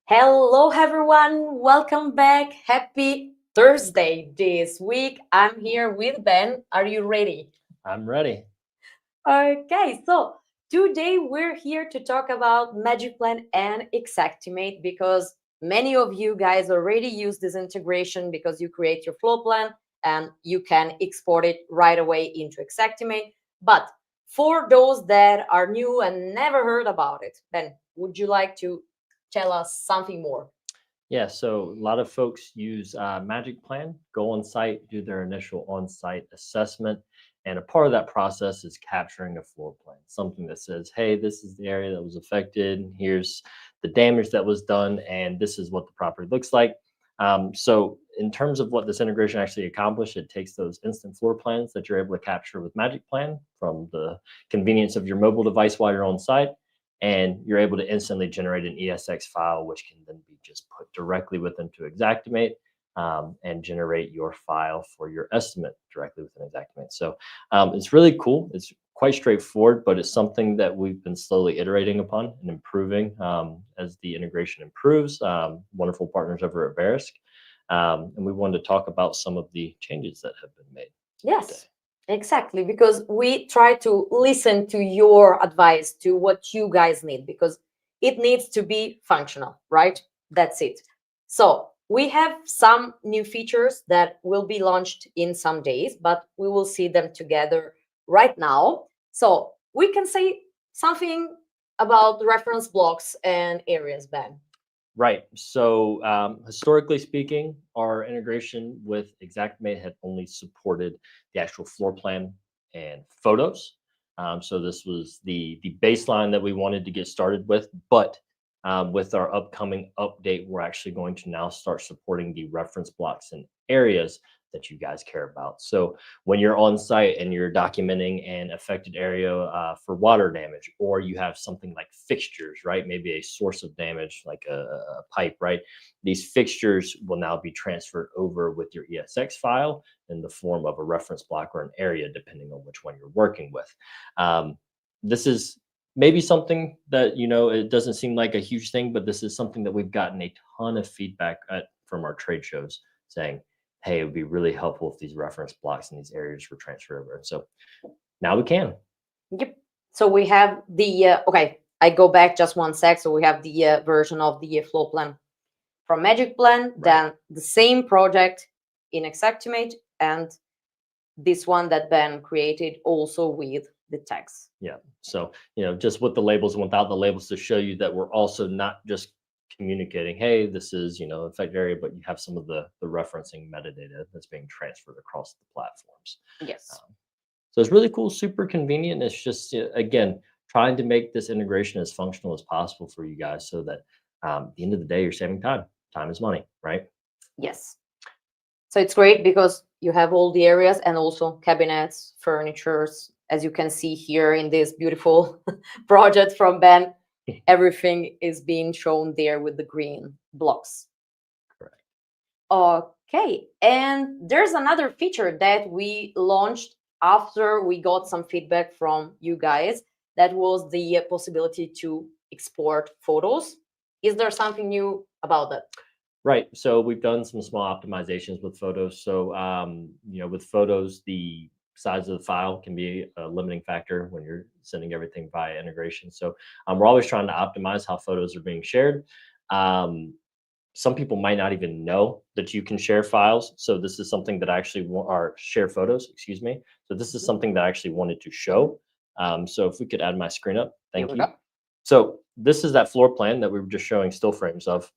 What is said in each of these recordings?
Hello, everyone. Welcome back. Happy Thursday this week. I'm here with Ben. Are you ready? I'm ready. Okay, so today we're here to talk about magicplan and Xactimate because many of you guys already use this integration because you create your flow plan and you can export it right away into Xactimate. But for those that are new and never heard about it, Ben, would you like to tell us something more? Yeah, so a lot of folks use Magic Plan, go on site, do their initial on site assessment. And a part of that process is capturing a floor plan, something that says, hey, this is the area that was affected. Here's the damage that was done, and this is what the property looks like. So, in terms of what this integration actually accomplished, it takes those instant floor plans that you're able to capture with Magic Plan from the convenience of your mobile device while you're on site, and you're able to instantly generate an ESX file, which can then be just put directly within to Xactimate and generate your file for your estimate directly within Xactimate. So it's really cool. It's quite straightforward, but it's something that we've been slowly iterating upon and improving as the integration improves. Wonderful partners over at Verisk. And we wanted to talk about some of the changes that have been made. Yes, exactly. Because we try to listen to your advice, to what you guys need, because it needs to be functional, right? That's it. So we have some new features that will be launched in some days, but we will see them together right now. So we can say something about reference blocks and areas, Ben. Right. So historically speaking, our integration with Xactimate had only supported the actual floor plan and photos. So this was the baseline that we wanted to get started with. But with our upcoming update, we're actually going to now start supporting the reference blocks and areas that you guys care about. So when you're on site and you're documenting an affected area for water damage, or you have something like fixtures, right? Maybe a source of damage like a pipe, right? These fixtures will now be transferred over with your ESX file in the form of a reference block or an area, depending on which one you're working with. This is maybe something that, it doesn't seem like a huge thing, but this is something that we've gotten a ton of feedback from our trade shows saying, hey, it would be really helpful if these reference blocks and these areas were transferred over. And so now we can. Yep. So we have the okay. I go back just one sec. So we have the version of the flow plan from Magic Plan, then the same project in Xactimate, and this one that Ben created also with the text. Yeah. So, just with the labels and without the labels to show you that we're also not just communicating, hey, this is, affected area, but you have some of the referencing metadata that's being transferred across the platforms. Yes. So it's really cool, super convenient. It's just, again, trying to make this integration as functional as possible for you guys so that at the end of the day, you're saving time. Time is money, right? Yes. So it's great because you have all the areas and also cabinets, furnitures, as you can see here in this beautiful project from Ben. Everything is being shown there with the green blocks. Correct. Okay, and there's another feature that we launched after we got some feedback from you guys. That was the possibility to export photos. Is there something new about that? Right. So we've done some small optimizations with photos. So, with photos, the size of the file can be a limiting factor when you're sending everything via integration. So we're always trying to optimize how photos are being shared. Some people might not even know that you can share files. So this is something that I actually or share photos, excuse me. So this is something that I actually wanted to show. So if we could add my screen up, thank you. So this is that floor plan that we were just showing still frames of.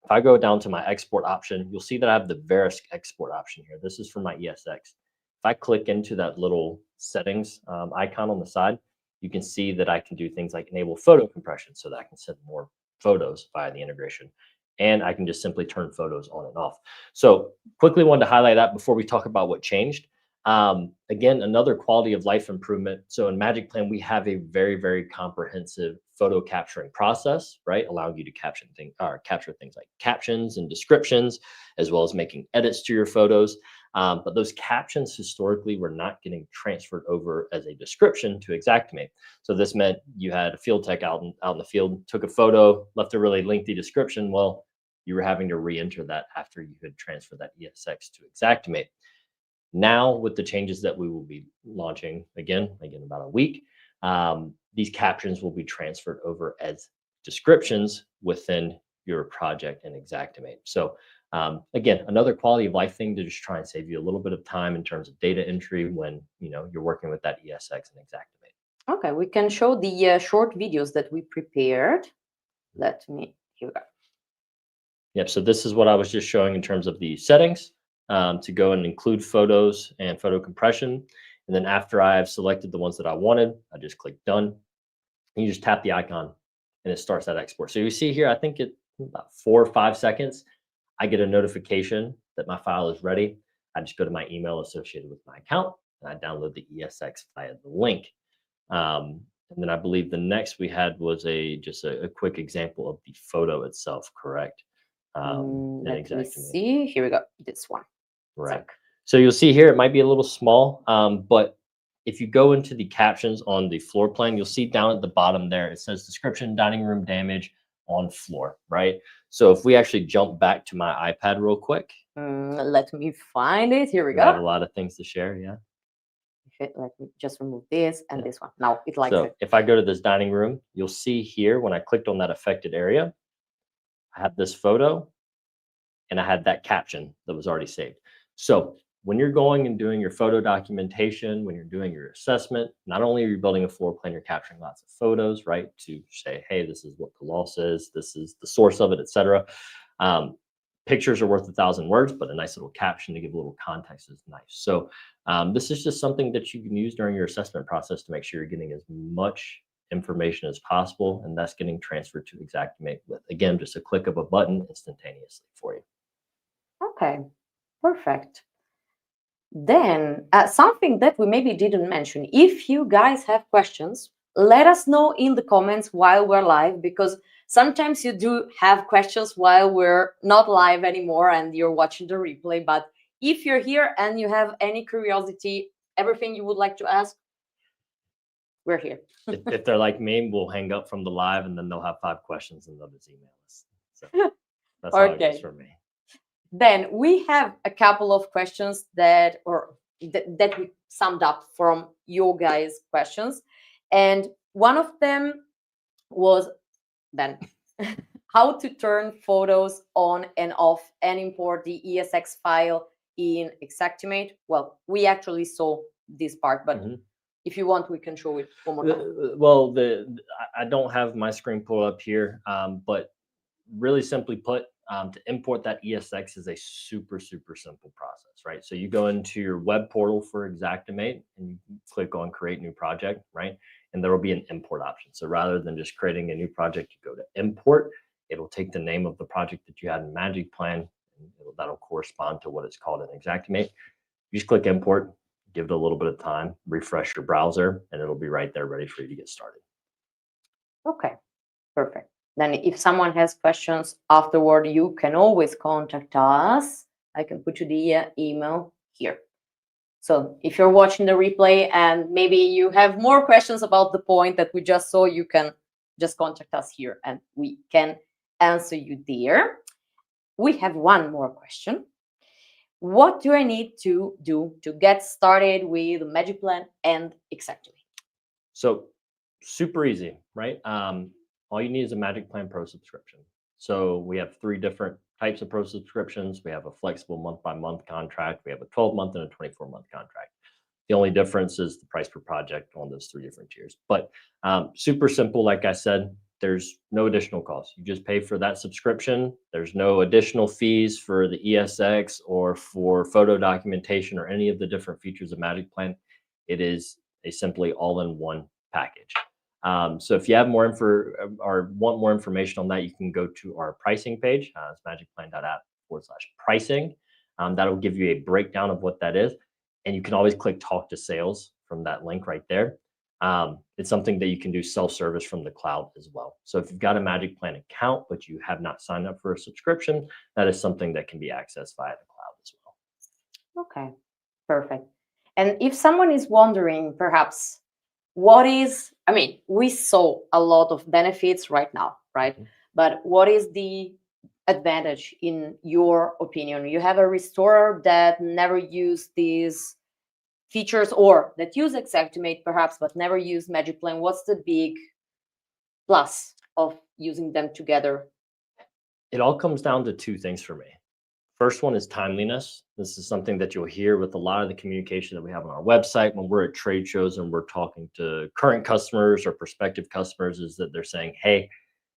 If I go down to my export option, you'll see that I have the Verisk export option here. This is for my ESX. If I click into that little settings icon on the side, you can see that I can do things like enable photo compression so that I can send more photos via the integration. And I can just simply turn photos on and off. So quickly wanted to highlight that before we talk about what changed. Again, another quality of life improvement. So in Magic Plan, we have a very, very comprehensive photo capturing process, right? Allowing you to capture things like captions and descriptions, as well as making edits to your photos. But those captions historically were not getting transferred over as a description to Xactimate. So this meant you had a field tech out in the field, took a photo, left a really lengthy description. Well, you were having to re-enter that after you had transferred that ESX to Xactimate. Now, with the changes that we will be launching again about a week, these captions will be transferred over as descriptions within your project in Xactimate. So again, another quality of life thing to just try and save you a little bit of time in terms of data entry when you're working with that ESX and Xactimate. Okay, we can show the short videos that we prepared. Here we go. Yep, so this is what I was just showing in terms of the settings to go and include photos and photo compression. And then after I've selected the ones that I wanted, I just click done. And you just tap the icon and it starts that export. So you see here, I think it about 4 or 5 seconds, I get a notification that my file is ready. I just go to my email associated with my account and I download the ESX via the link. And then I believe the next we had was just a quick example of the photo itself, correct? Let me see. Here we go. This one. Right. So you'll see here, it might be a little small, but if you go into the captions on the floor plan, you'll see down at the bottom there, it says description, dining room damage on floor, right? So if we actually jump back to my iPad real quick. Let me find it. Here we go. I have a lot of things to share, yeah. Okay, let me just remove this and this one. Now it likes so it. If I go to this dining room, you'll see here when I clicked on that affected area, I have this photo and I had that caption that was already saved. So when you're going and doing your photo documentation, when you're doing your assessment, not only are you building a floor plan, you're capturing lots of photos, right? To say, hey, this is what the loss is, this is the source of it, etc. Pictures are worth 1,000 words, but a nice little caption to give a little context is nice. So this is just something that you can use during your assessment process to make sure you're getting as much information as possible, and that's getting transferred to Xactimate with, again, just a click of a button instantaneously for you. Okay, perfect. Then something that we maybe didn't mention, if you guys have questions, let us know in the comments while we're live, because sometimes you do have questions while we're not live anymore and you're watching the replay. But if you're here and you have any curiosity, everything you would like to ask, we're here. If they're like me, we'll hang up from the live and then they'll have 5 questions and they'll just email us. So that's how it goes for me. Then we have a couple of questions that we summed up from your guys' questions. And one of them was then how to turn photos on and off and import the ESX file in Xactimate. Well, we actually saw this part, but if you want, we can show it one more time. Well, I don't have my screen pulled up here, but really simply put, to import that ESX is a super simple process, right? So you go into your web portal for Xactimate and you click on create new project, right? And there will be an import option. So rather than just creating a new project, you go to import. It'll take the name of the project that you had in magicplan, and that'll correspond to what it's called in Xactimate. You just click import, give it a little bit of time, refresh your browser, and it'll be right there ready for you to get started. Okay, perfect. Then if someone has questions afterward, you can always contact us. I can put you the email here. So if you're watching the replay and maybe you have more questions about the point that we just saw, you can just contact us here and we can answer you there. We have one more question. What do I need to do to get started with magicplan and Xactimate? So super easy, right? All you need is a magicplan Pro subscription. So we have 3 different types of Pro subscriptions. We have a flexible month-by-month contract. We have a 12-month and a 24-month contract. The only difference is the price per project on those 3 different tiers. But super simple, like I said, there's no additional cost. You just pay for that subscription. There's no additional fees for the ESX or for photo documentation or any of the different features of magicplan. It is a simply all-in-one package. So if you have more info or want more information on that, you can go to our pricing page. It's magicplan.app/pricing. That'll give you a breakdown of what that is. And you can always click talk to sales from that link right there. It's something that you can do self-service from the cloud as well. So if you've got a magicplan account, but you have not signed up for a subscription, that is something that can be accessed via the cloud as well. Okay, perfect. And if someone is wondering, perhaps, what is, I mean, we saw a lot of benefits right now, right? Mhm. But what is the advantage in your opinion? You have a restorer that never used these features or that use Xactimate perhaps, but never use magicplan. What's the big plus of using them together? It all comes down to two things for me. First one is timeliness. This is something that you'll hear with a lot of the communication that we have on our website when we're at trade shows and we're talking to current customers or prospective customers, is that they're saying, hey,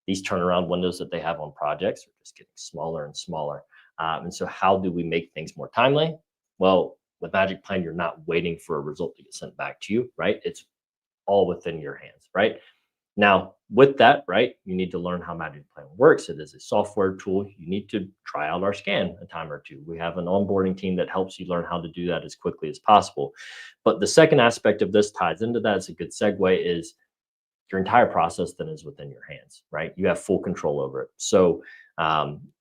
these turnaround windows that they have on projects are just getting smaller and smaller. And so how do we make things more timely? Well, with Magic Plan, you're not waiting for a result to get sent back to you, right? It's all within your hands, right? Now, with that, right, you need to learn how Magic Plan works. It is a software tool. You need to try out our scan a time or two. We have an onboarding team that helps you learn how to do that as quickly as possible. But the second aspect of this ties into that. It's a good segue, is your entire process then is within your hands, right? You have full control over it. So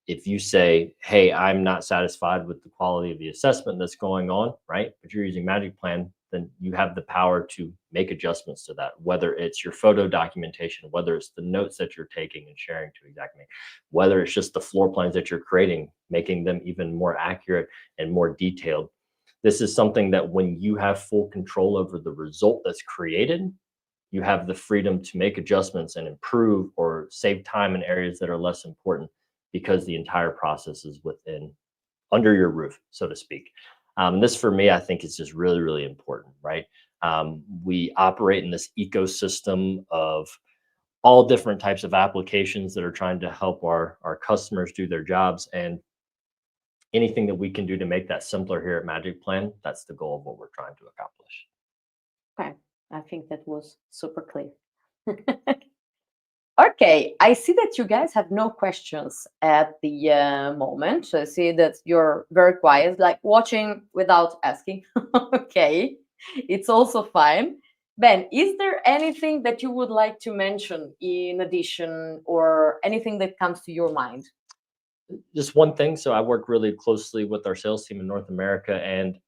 if you say, hey, I'm not satisfied with the quality of the assessment that's going on, right? But you're using Magic Plan, then you have the power to make adjustments to that, whether it's your photo documentation, whether it's the notes that you're taking and sharing to Xactimate, whether it's just the floor plans that you're creating, making them even more accurate and more detailed. This is something that when you have full control over the result that's created, you have the freedom to make adjustments and improve or save time in areas that are less important, because the entire process is within under your roof, so to speak. This for me, I think is just really, really important, right? We operate in this ecosystem of all different types of applications that are trying to help our customers do their jobs. And anything that we can do to make that simpler here at Magic Plan, that's the goal of what we're trying to accomplish. Okay, I think that was super clear. Okay, I see that you guys have no questions at the moment. So I see that you're very quiet, like watching without asking. Okay, it's also fine. Ben, is there anything that you would like to mention in addition, or anything that comes to your mind? Just one thing. So I work really closely with our sales team in North America, and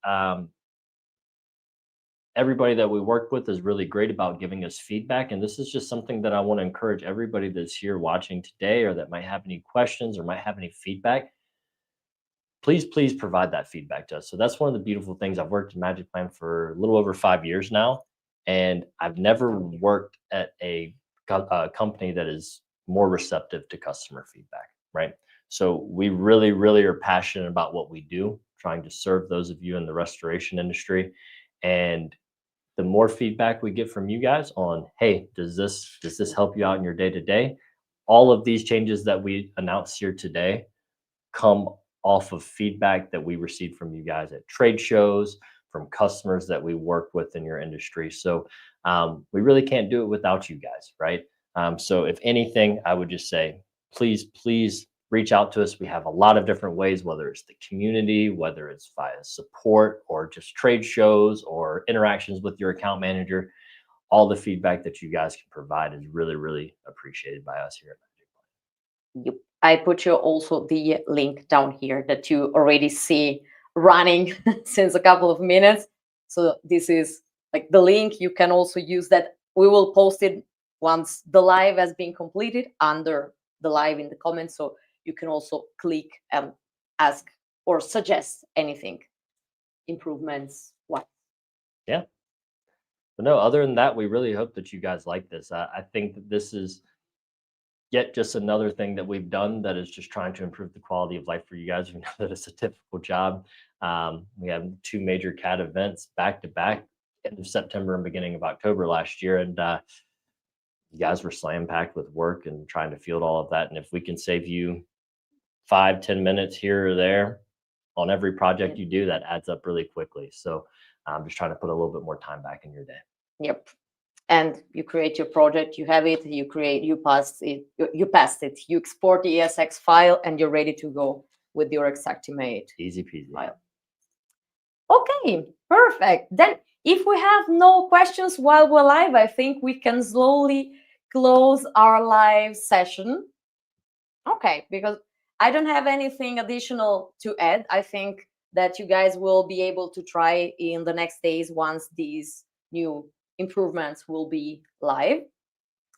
everybody that we work with is really great about giving us feedback. And this is just something that I want to encourage everybody that's here watching today, or that might have any questions or might have any feedback. Please provide that feedback to us. So that's one of the beautiful things. I've worked in Magic Plan for a little over 5 years now, and I've never worked at a company that is more receptive to customer feedback, right? So we really, really are passionate about what we do, trying to serve those of you in the restoration industry. And the more feedback we get from you guys on, hey, does this help you out in your day to day? All of these changes that we announce here today come off of feedback that we received from you guys at trade shows, from customers that we work with in your industry. So we really can't do it without you guys, right? So if anything, I would just say, please reach out to us. We have a lot of different ways, whether it's the community, whether it's via support or just trade shows or interactions with your account manager. All the feedback that you guys can provide is really, really appreciated by us here at Magic Plan. Yep. I put you also the link down here that you already see running since a couple of minutes. So this is like the link. You can also use that. We will post it once the live has been completed under the live in the comments. So you can also click and ask or suggest anything, improvements, what. Yeah. But no, other than that, we really hope that you guys like this. I think that this is yet just another thing that we've done that is just trying to improve the quality of life for you guys. We know that it's a typical job. We have two major CAD events back to back, end of September and beginning of October last year. And you guys were slam packed with work and trying to field all of that. And if we can save you 5-10 minutes here or there on every project you do, that adds up really quickly. So I'm just trying to put a little bit more time back in your day. Yep. And you create your project, you have it, you passed it, you export the ESX file, and you're ready to go with your Xactimate Easy peasy. file. Okay, perfect. Then if we have no questions while we're live, I think we can slowly close our live session. Okay, because I don't have anything additional to add. I think that you guys will be able to try in the next days once these new improvements will be live.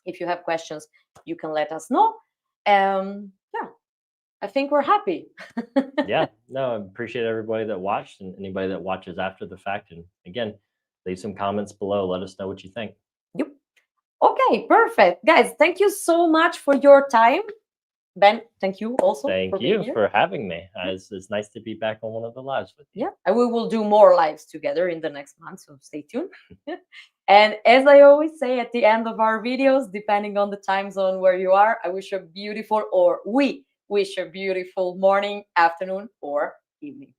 If you have questions, you can let us know. Yeah, I think we're happy. Yeah, no, I appreciate everybody that watched and anybody that watches after the fact. And again, leave some comments below. Let us know what you think. Yep. Okay, perfect. Guys, thank you so much for your time. Ben, thank you also for Thank being you here. for having me. It's nice to be back on one of the lives with you. Yeah, and we will do more lives together in the next month, so stay tuned. And as I always say at the end of our videos, depending on the time zone where you are, I wish you a beautiful, or we wish a beautiful morning, afternoon, or evening.